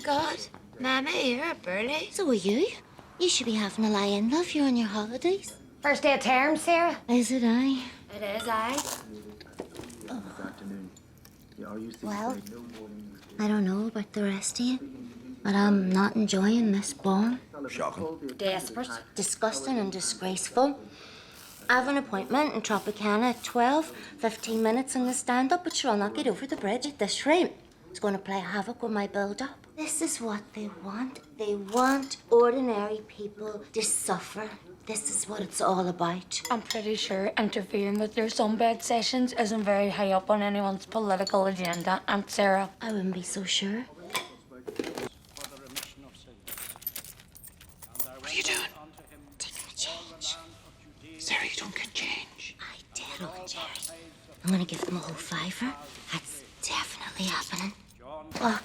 God, Mama, you're a burly. So are you. You should be having a lie-in, love. You're on your holidays. First day of term, Sarah. Is it I? It is, aye. Well, I don't know about the rest of you, but I'm not enjoying this ball. Shocking. Desperate. Disgusting and disgraceful. I have an appointment in Tropicana at 12, 15 minutes in the stand-up, but sure, I'll not get over the bridge at this rate. It's going to play havoc with my build-up. This is what they want. They want ordinary people to suffer. This is what it's all about. I'm pretty sure interfering with your sunbed sessions isn't very high up on anyone's political agenda, Aunt Sarah. I wouldn't be so sure. What are you doing? Taking a change. Sarah, you don't get change. I did, Uncle Jerry. I'm going to give them a whole fiver. That's definitely happening. Look,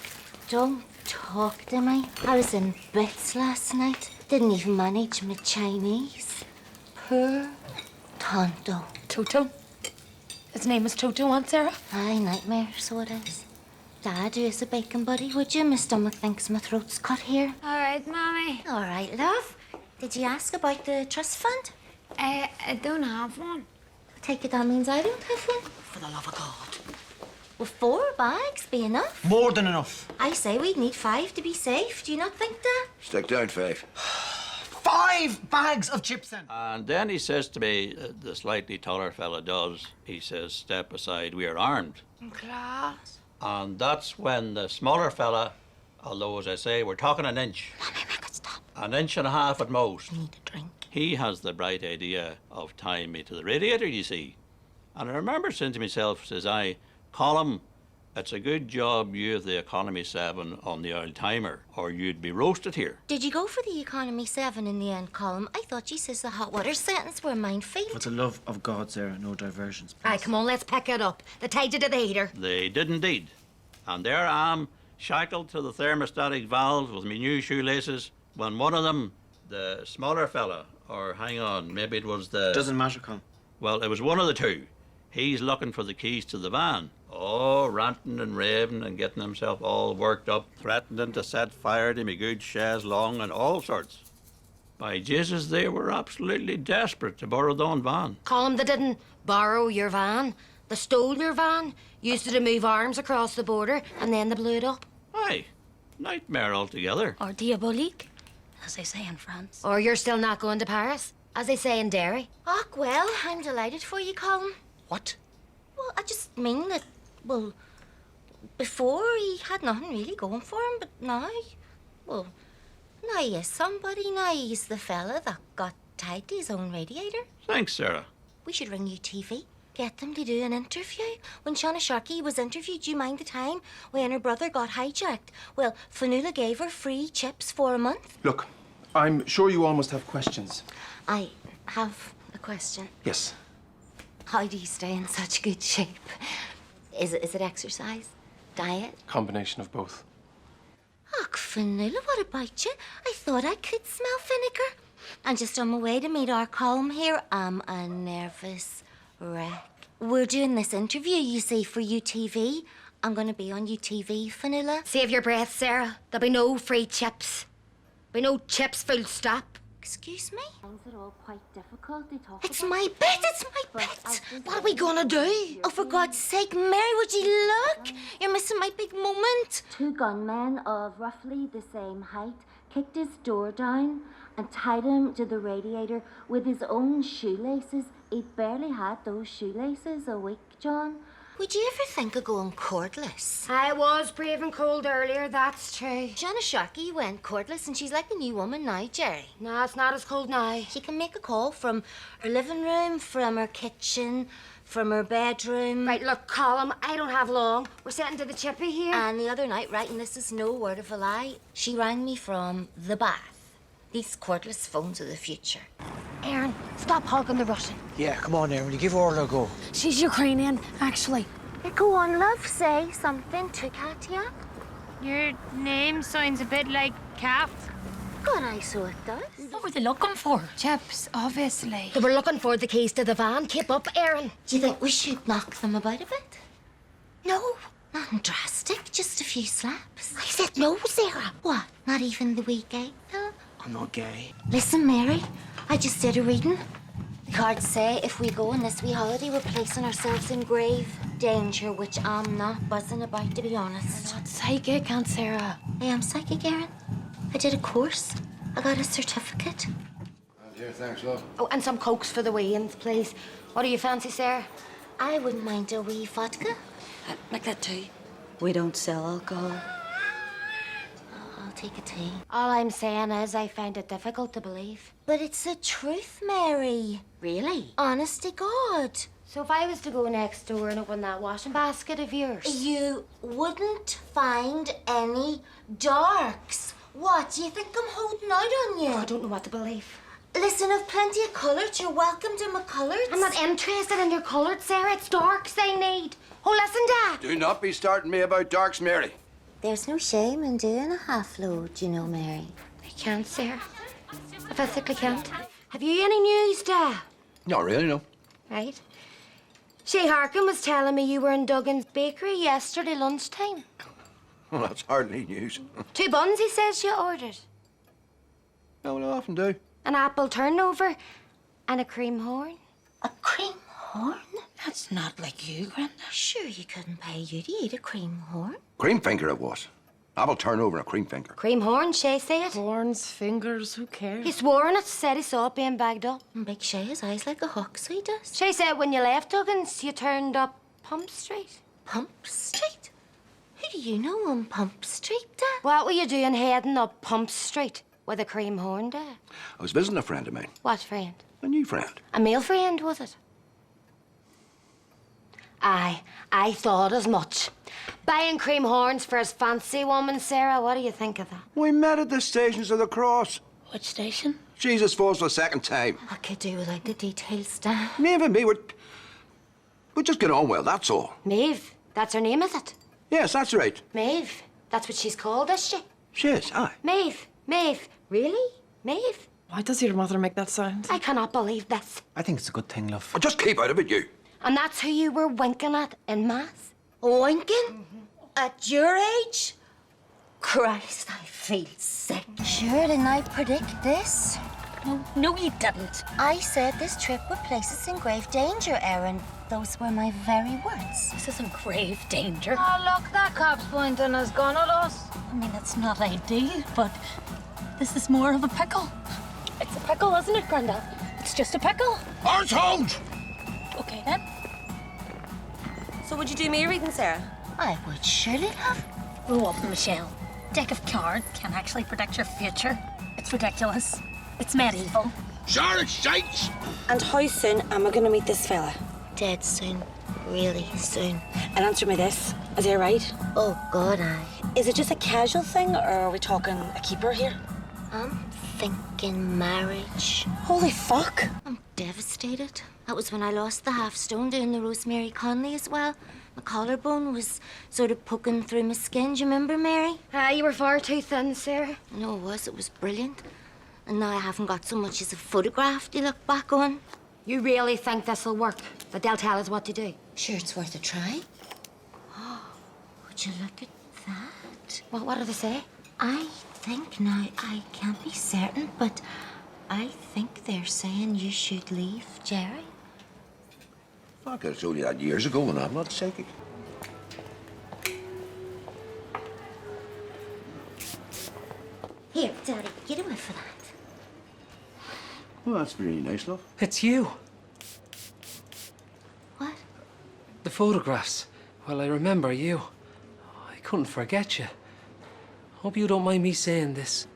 don't talk to me. I was in bits last night. Didn't even manage my Chinese. Poor Tonto. Toto? His name is Toto, Aunt Sarah? Aye, nightmare, so it is. Dad, do us a bacon buddy, would you? My stomach thinks my throat's cut here. All right, Mommy. All right, love. Did you ask about the trust fund? I don't have one. Take it that means I don't have one. For the love of God. Will 4 bags be enough? More than enough. I say we'd need 5 to be safe. Do you not think that? Stick down, Faith. 5 bags of chips then. And then he says to me, the slightly taller fella does, he says, step aside, we are armed. Class. And that's when the smaller fella, although as I say, we're talking an inch. Mommy, make it stop. An inch and a half at most. Need a drink. He has the bright idea of tying me to the radiator, you see. And I remember saying to myself, says I, Colm, it's a good job you have the Economy 7 on the old timer, or you'd be roasted here. Did you go for the Economy 7 in the end, Colm? I thought you says the hot water sentence were a minefield. For the love of God, Sarah, no diversions, please. Aye, come on, let's pick it up. They tied you to the heater. They did indeed. And there I am, shackled to the thermostatic valve with my new shoelaces, when one of them, the smaller fella, or hang on, maybe it was the... Doesn't matter, Colm. Well, it was one of the two. He's looking for the keys to the van. Oh, ranting and raving and getting himself all worked up, threatening to set fire to me good chaise long and all sorts. By Jesus, they were absolutely desperate to borrow their own van. Colm, they didn't borrow your van. They stole your van, used it to move arms across the border, and then they blew it up. Aye, nightmare altogether. Or diabolique, as they say in France. Or you're still not going to Paris, as they say in Derry. Oh, well, I'm delighted for you, Colm. What? Well, I just mean that, well, before he had nothing really going for him, but now, well, now he is somebody. Now he's the fella that got tied to his own radiator. Thanks, Sarah. We should ring UTV. Get them to do an interview. When Shauna Sharkey was interviewed, do you mind the time when her brother got hijacked? Well, Fanula gave her free chips for a month. Look, I'm sure you all must have questions. I have a question. Yes. How do you stay in such good shape? Is it exercise? Diet? Combination of both. Oh, Fanula, what about you? I thought I could smell vinegar. I'm just on my way to meet our Colm here. I'm a nervous wreck. We're doing this interview, you see, for UTV. I'm going to be on UTV, Fanula. Save your breath, Sarah. There'll be no free chips. There'll be no chips, full stop. Excuse me? Things are all quite difficult to talk It's about. my bit, it's my bit. What are we gonna do? Oh, for God's sake, Mary, would you look? You're missing my big moment. 2 gunmen of roughly the same height kicked his door down and tied him to the radiator with his own shoelaces. He'd barely had those shoelaces a week, John. Would you ever think of going cordless? I was brave and cold earlier, that's true. Shauna Sharkey went cordless and she's like a new woman now, Jerry. No, it's not as cold now. She can make a call from her living room, from her kitchen, from her bedroom. Right, look, Colm, I don't have long. We're sitting to the chippy here. And the other night, right, and this is no word of a lie, she rang me from the bath. These cordless phones of the future. Aaron, stop hogging the Russian. Yeah, come on, Aaron. You give her a go. She's Ukrainian, actually. Go on, love, say something to Katya. Your name sounds a bit like Cat. God, I so it does. What were they looking for? Chips, obviously. They were looking for the keys to the van. Keep up, Aaron. Do you think we should knock them about a bit? No, Nothing drastic, just a few slaps. I said no, Sarah. What? Not even the wee gay? No. I'm not gay. Listen, Mary, I just did a reading. The cards say if we go on this wee holiday, we're placing ourselves in grave danger, which I'm not buzzing about, to be honest. Not psychic, Aunt Sarah. I am psychic, Erin. I did a course. I got a certificate. Here, thanks, love. Oh, and some cokes for the weigh-ins, please. What do you fancy, Sarah? I wouldn't mind a wee vodka. Make that tea. We don't sell alcohol. I'll take a tea. All I'm saying is I find it difficult to believe. But it's the truth, Mary. Really? Honest to God. So if I was to go next door and open that washing basket of yours... You wouldn't find any darks. What, do you think I'm holding out on you? I don't know what to believe. Listen, I've plenty of colours. You're welcome to my colours. I'm not interested in your coloured, Sarah. It's darks I need. Oh, listen, Dad. Do not be starting me about darks, Mary. There's no shame in doing a half load, you know, Mary. I can't, Sarah. I physically can't. Have you any news, Dad? Not really, no. Right. Shay Harkin was telling me you were in Duggan's bakery yesterday lunchtime. Well, that's hardly news. 2 buns, he says you ordered. No, well, I often do. An apple turnover and a cream horn. A cream horn? That's not like you, Grandad. Sure, you couldn't pay you to eat a cream horn. Cream finger it was. Apple turnover and a cream finger. Cream horn, Shay said. Horns, fingers, who cares? He swore on it, said he saw it being bagged up. And Big Shay has eyes like a hawk, so he does. Shay said when you left Duggan's, you turned up Pump Street. Pump Street? Who do you know on Pump Street, Dad? What were you doing heading up Pump Street with a cream horn, Dad? I was visiting a friend of mine. What friend? A new friend. A male friend, was it? Aye, I thought as much. Buying cream horns for his fancy woman, Sarah, what do you think of that? We met at the Stations of the Cross. Which station? Jesus falls for the second time. I could do without the details, Dad. Maeve and me, we just get on well, that's all. Maeve, that's her name, is it? Yes, that's right. Maeve, that's what she's called, is she? She is, aye. Maeve, Maeve, really? Maeve? Why does your mother make that sound? I cannot believe this. I think it's a good thing, love. Oh, just keep out of it, you. And that's who you were winking at in Mass? Winking? At your age? Christ, I feel sick. Sure, didn't I predict this? No, you didn't. I said this trip would place us in grave danger, Erin. Those were my very words. This is in grave danger. Oh, look, that cop's pointing his gun at us. I mean, it's not ideal, but this is more of a pickle. It's a pickle, isn't it, Grandad? It's just a pickle. Arse hold! Okay, then. So would you do me a reading, Sarah? I would surely have. Grow up, Michelle. Deck of cards can't actually predict your future. It's ridiculous. It's medieval. Sure, it's shite. And how soon am I going to meet this fella? Dead soon. Really soon. And answer me this. Is he right? Oh, God, aye. Is it just a casual thing, or are we talking a keeper here? I'm thinking marriage. Holy fuck! I'm devastated. That was when I lost the half stone doing the Rosemary Conley as well. My collarbone was sort of poking through my skin. Do you remember, Mary? Aye, you were far too thin, Sarah. No, it was. It was brilliant. And now I haven't got so much as a photograph to look back on. You really think this'll work? That they'll tell us what to do? Sure, it's worth a try. Would you look at that? What do they say? I think now, I can't be certain, but I think they're saying you should leave Jerry. I could have told you that years ago, and I'm not psychic. Here, Daddy, get away for that. Well, that's really nice, love. It's you. What? The photographs. Well, I remember you. I couldn't forget you. Hope you don't mind me saying this,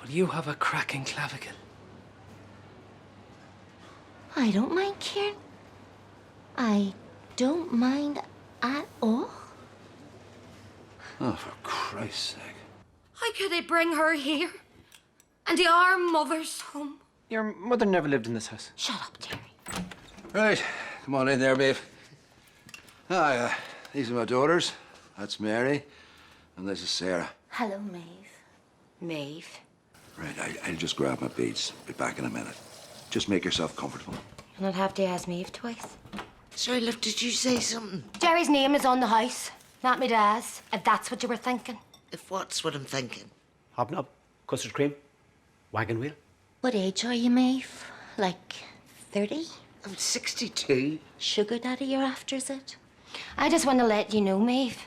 but you have a cracking clavicle. I don't mind, Kieran. I don't mind at all. Oh, for Christ's sake. How could they bring her here? And to our mother's home? Your mother never lived in this house. Shut up, Terry. Right, come on in there, Maeve. These are my daughters. That's Mary, and this is Sarah. Hello, Maeve. Maeve. Right, I'll just grab my beads. Be back in a minute. Just make yourself comfortable. You'll not have to ask Maeve twice. Sorry, love, did you say something? Jerry's name is on the house. Not me dad's, if that's what you were thinking. If what's what I'm thinking? Hobnob, custard cream, wagon wheel. What age are you, Maeve? Like 30? I'm 62. Sugar daddy you're after, is it? I just want to let you know, Maeve,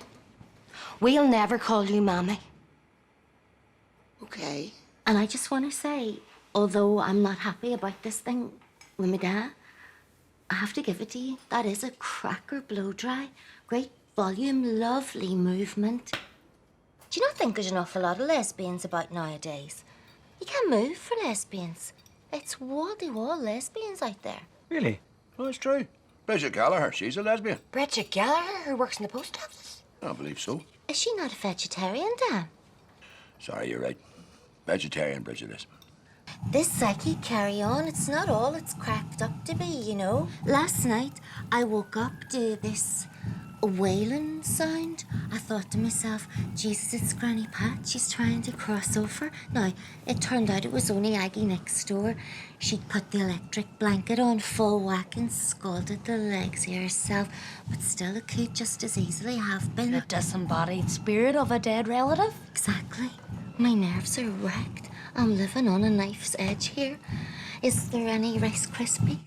we'll never call you Mammy. Okay. And I just want to say, although I'm not happy about this thing with my dad, I have to give it to you. That is a cracker blow dry. Great volume, lovely movement. Do you not think there's an awful lot of lesbians about nowadays? You can't move for lesbians. It's wall-to-wall lesbians out there. Really? Oh, it's true. Bridget Gallagher, she's a lesbian. Bridget Gallagher, who works in the post office. I believe so. Is she not a vegetarian, Dan? Sorry, you're right. Vegetarian, Bridget is. This psychic carry-on, it's not all it's cracked up to be, you know. Last night, I woke up to this wailing sound. I thought to myself, Jesus, it's Granny Pat. She's trying to cross over. Now, it turned out it was only Aggie next door. She'd put the electric blanket on full whack and scalded the legs of herself. But still, it could just as easily have been The disembodied spirit of a dead relative. Exactly. My nerves are wrecked. I'm living on a knife's edge here. Is there any Rice Krispies?